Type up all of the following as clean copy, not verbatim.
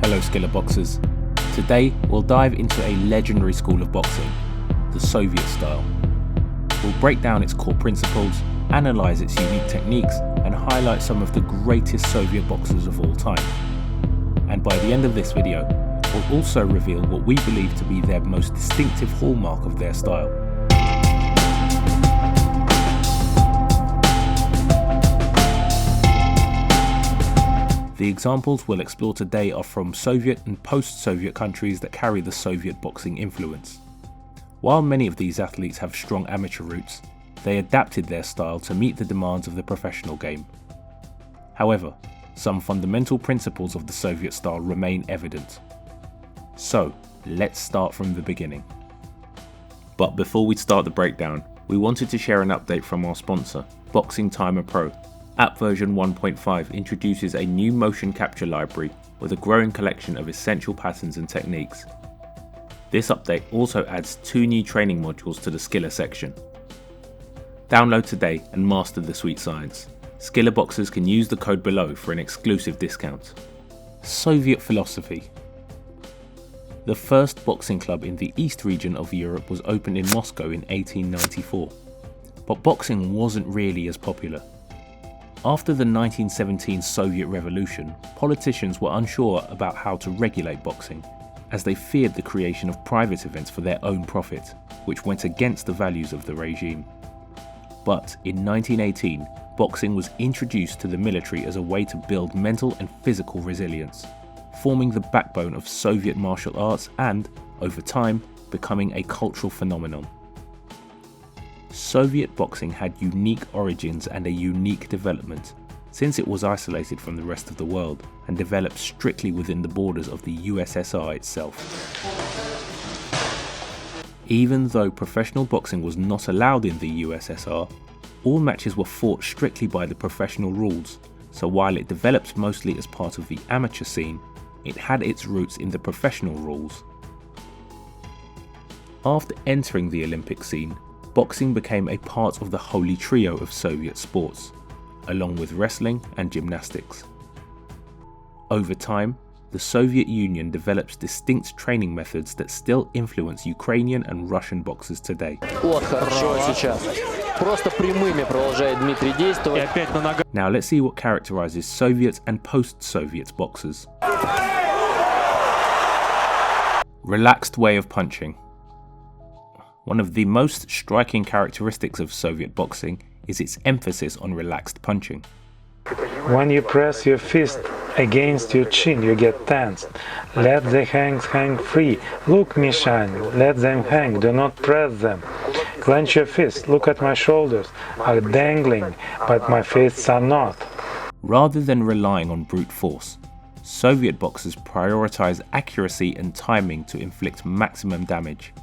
Hello Skillr Boxers. Today we'll dive into a legendary school of boxing, the Soviet style. We'll break down its core principles, analyse its unique techniques and highlight some of the greatest Soviet boxers of all time. And by the end of this video, we'll also reveal what we believe to be their most distinctive hallmark of their style. The examples we'll explore today are from Soviet and post-Soviet countries that carry the Soviet boxing influence. While many of these athletes have strong amateur roots, they adapted their style to meet the demands of the professional game. However, some fundamental principles of the Soviet style remain evident. So, let's start from the beginning. But before we start the breakdown, we wanted to share an update from our sponsor, Boxing Timer Pro. App version 1.5 introduces a new motion capture library with a growing collection of essential patterns and techniques. This update also adds 2 new training modules to the Skillr section. Download today and master the sweet science. Skillr Boxers can use the code below for an exclusive discount. Soviet philosophy. The first boxing club in the East region of Europe was opened in Moscow in 1894, but boxing wasn't really as popular. After the 1917 Soviet Revolution, politicians were unsure about how to regulate boxing, as they feared the creation of private events for their own profit, which went against the values of the regime. But in 1918, boxing was introduced to the military as a way to build mental and physical resilience, forming the backbone of Soviet martial arts and, over time, becoming a cultural phenomenon. Soviet boxing had unique origins and a unique development, since it was isolated from the rest of the world and developed strictly within the borders of the USSR itself. Even though professional boxing was not allowed in the USSR, all matches were fought strictly by the professional rules, so while it developed mostly as part of the amateur scene, it had its roots in the professional rules. After entering the Olympic scene, boxing became a part of the holy trio of Soviet sports, along with wrestling and gymnastics. Over time, the Soviet Union develops distinct training methods that still influence Ukrainian and Russian boxers today. Now let's see what characterizes Soviet and post-Soviet boxers. Relaxed way of punching. One of the most striking characteristics of Soviet boxing is its emphasis on relaxed punching. When you press your fist against your chin, you get tense. Let the hands hang free. Look me shine. Let them hang. Do not press them. Clench your fist. Look at my shoulders. Are dangling, but my fists are not. Rather than relying on brute force, Soviet boxers prioritize accuracy and timing to inflict maximum damage.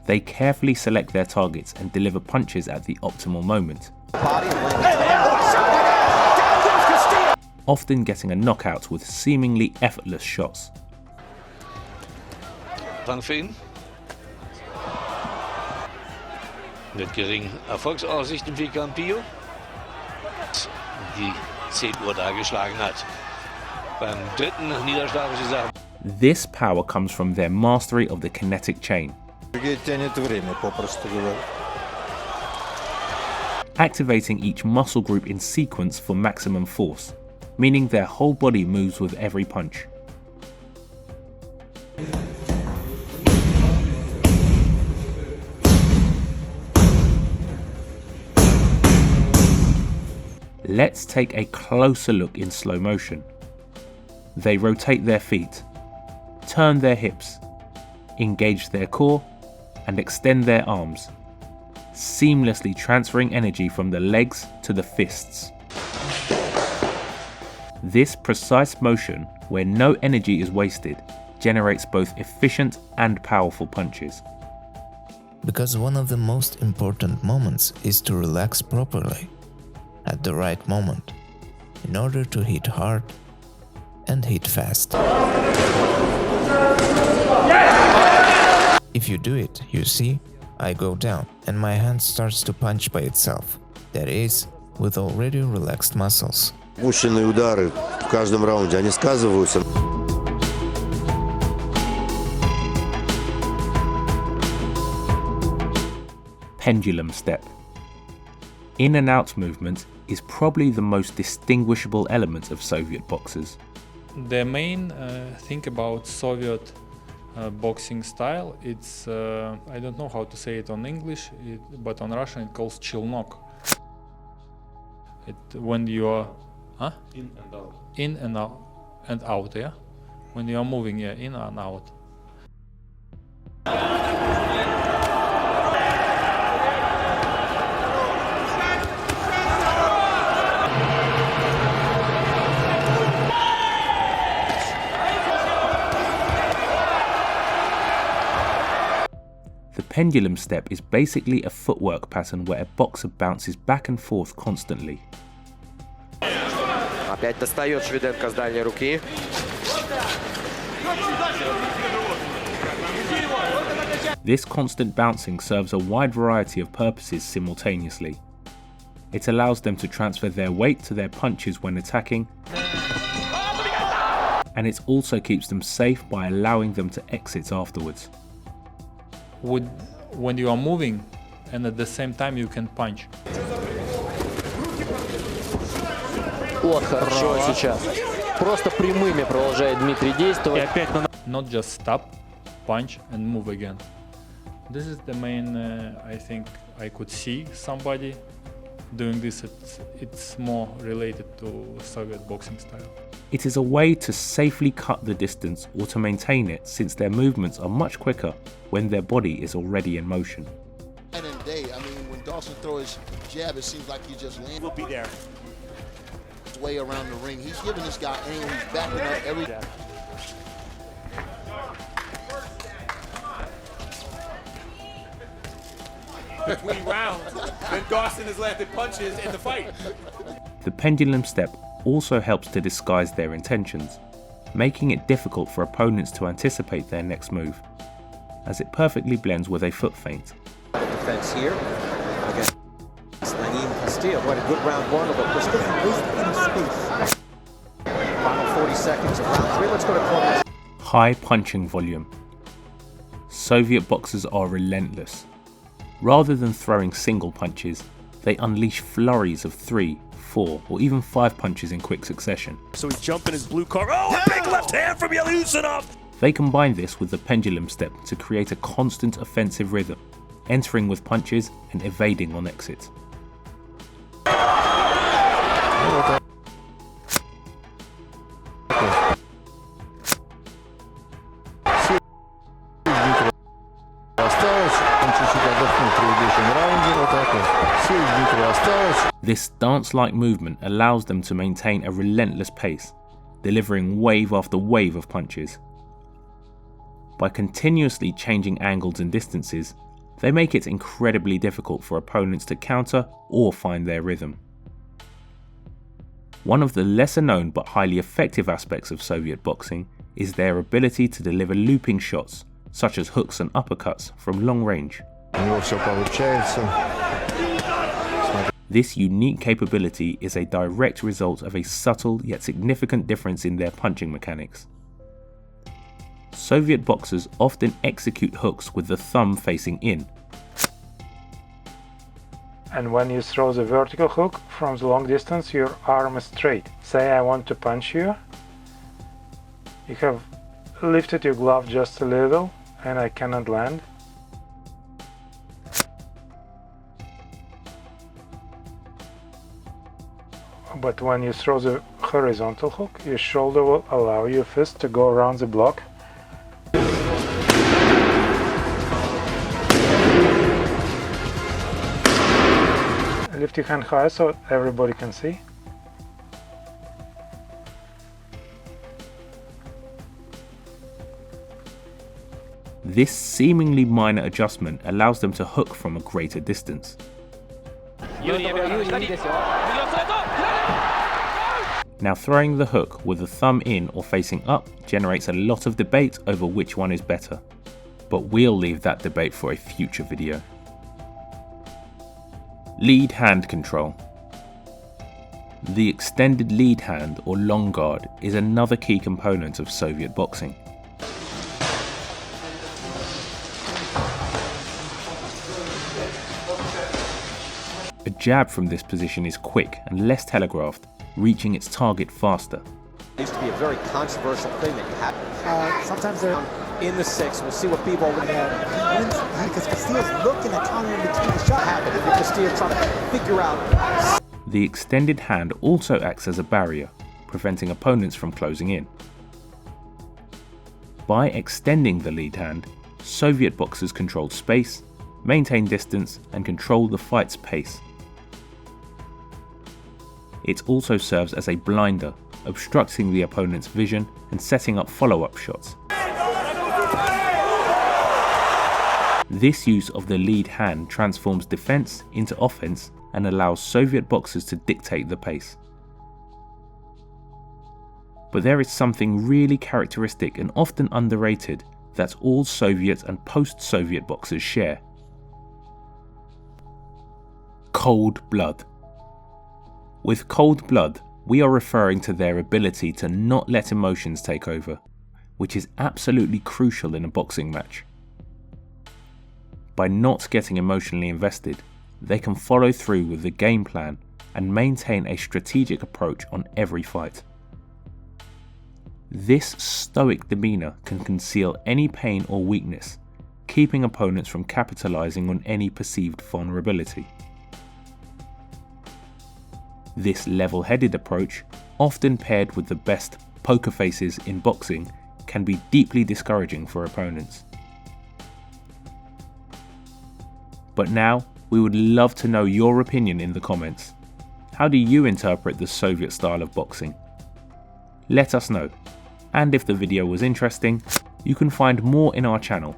They carefully select their targets and deliver punches at the optimal moment, often getting a knockout with seemingly effortless shots. Mit geringen Erfolgsaussichten wie Campillo, die 10 Uhr da geschlagen hat. Beim dritten Niederschlag muss ich sagen, this power comes from their mastery of the kinetic chain, activating each muscle group in sequence for maximum force, meaning their whole body moves with every punch. Let's take a closer look in slow motion. They rotate their feet, turn their hips, engage their core, and extend their arms, seamlessly transferring energy from the legs to the fists. This precise motion, where no energy is wasted, generates both efficient and powerful punches. Because one of the most important moments is to relax properly, at the right moment, in order to hit hard and hit fast. If you do it, you see, I go down and my hand starts to punch by itself. That is, with already relaxed muscles. Мощные удары каждом раунде, они сказываются. Pendulum Step. In and out movement is probably the most distinguishable element of Soviet boxers. The main thing about Soviet boxing style, it's I don't know how to say it on English, but on Russian it calls челнок. When you are in and out, yeah. When you are moving, yeah, in and out. The pendulum step is basically a footwork pattern where a boxer bounces back and forth constantly. Опять достает Швиденко с дальней руки. This constant bouncing serves a wide variety of purposes simultaneously. It allows them to transfer their weight to their punches when attacking, and it also keeps them safe by allowing them to exit afterwards. When you are moving and at the same time you can punch. Вот хорошо сейчас. Просто прямыми продолжает Дмитрий действовать. Not just stop, punch and move again. This is the main, I think I could see somebody doing this. It's more related to Soviet boxing style. It is a way to safely cut the distance or to maintain it, since their movements are much quicker when their body is already in motion. Night and day, I mean, when Dawson throws his jab, it seems like he just lands. We'll be there. His way around the ring. He's giving this guy aim. He's backing up every. Between rounds, then Dawson has landed punches in the fight. The pendulum step also helps to disguise their intentions, making it difficult for opponents to anticipate their next move, as it perfectly blends with a foot feint. Defense here against Lenin Castillo. What a good round one, but we're still wasting any space. Final 40 seconds of round three. Let's go to corners. High punching volume. Soviet boxers are relentless. Rather than throwing single punches, they unleash flurries of 3, 4, or even 5 punches in quick succession. So he's jumping his blue car. Oh, a big left hand from Yelyusinov! They combine this with the pendulum step to create a constant offensive rhythm, entering with punches and evading on exit. This dance-like movement allows them to maintain a relentless pace, delivering wave after wave of punches. By continuously changing angles and distances, they make it incredibly difficult for opponents to counter or find their rhythm. One of the lesser known but highly effective aspects of Soviet boxing is their ability to deliver looping shots, such as hooks and uppercuts, from long range. This unique capability is a direct result of a subtle yet significant difference in their punching mechanics. Soviet boxers often execute hooks with the thumb facing in. And when you throw the vertical hook from the long distance, your arm is straight. Say I want to punch you. You have lifted your glove just a little and I cannot land. But when you throw the horizontal hook, your shoulder will allow your fist to go around the block. Lift your hand high so everybody can see. This seemingly minor adjustment allows them to hook from a greater distance. Now, throwing the hook with the thumb in or facing up generates a lot of debate over which one is better, but we'll leave that debate for a future video. Lead hand control. The extended lead hand or long guard is another key component of Soviet boxing. A jab from this position is quick and less telegraphed, reaching its target faster. It used to be a very controversial thing that you have. Sometimes they're in the six. We'll see what people over there. Because Castillo's looking at counter in between the shot happening. Castillo trying to figure out. The extended hand also acts as a barrier, preventing opponents from closing in. By extending the lead hand, Soviet boxers controlled space, maintained distance, and controlled the fight's pace. It also serves as a blinder, obstructing the opponent's vision and setting up follow-up shots. This use of the lead hand transforms defense into offense and allows Soviet boxers to dictate the pace. But there is something really characteristic and often underrated that all Soviet and post-Soviet boxers share. Cold blood. With cold blood, we are referring to their ability to not let emotions take over, which is absolutely crucial in a boxing match. By not getting emotionally invested, they can follow through with the game plan and maintain a strategic approach on every fight. This stoic demeanour can conceal any pain or weakness, keeping opponents from capitalising on any perceived vulnerability. This level-headed approach, often paired with the best poker faces in boxing, can be deeply discouraging for opponents. But now, we would love to know your opinion in the comments. How do you interpret the Soviet style of boxing? Let us know. And if the video was interesting, you can find more in our channel.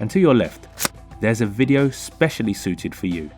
And to your left, there's a video specially suited for you.